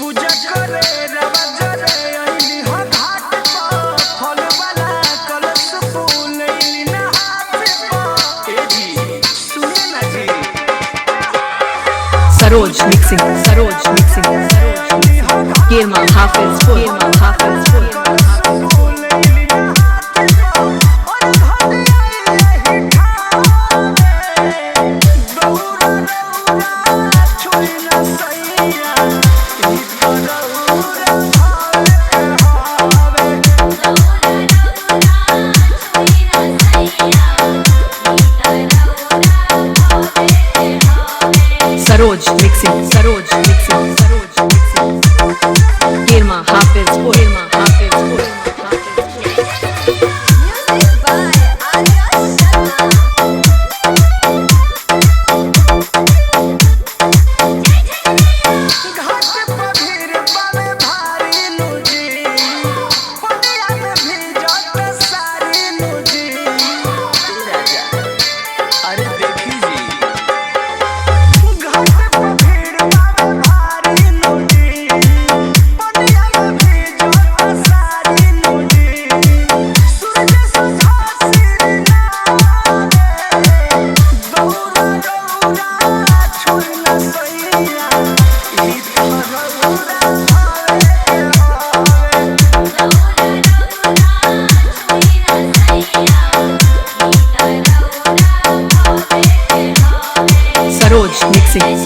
पूजा करे रवा जरे अइली हो घाट पर फल वाला कलश फूल अइली ना हाथ पर। ए जी सुने ना जी सरोज मिक्सिंग कीरमा हाफिज सरोज मिक्सिंग कीरमा हाफिज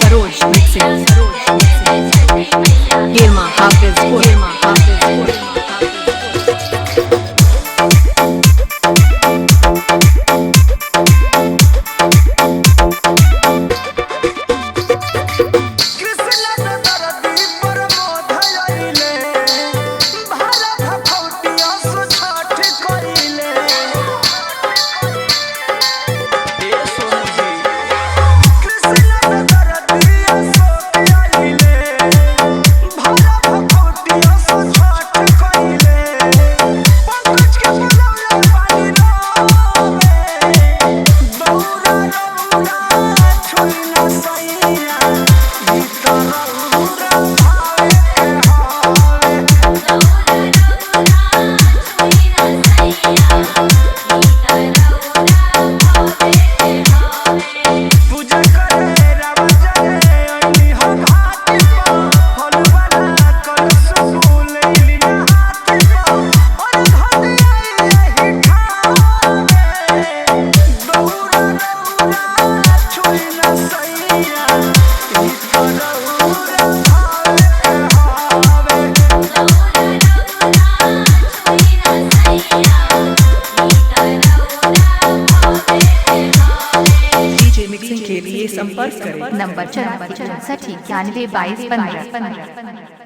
सरोज मिक्सिंग कीरमा हाफिज के लिए संपर्क करें नंबर 94 91 22 15।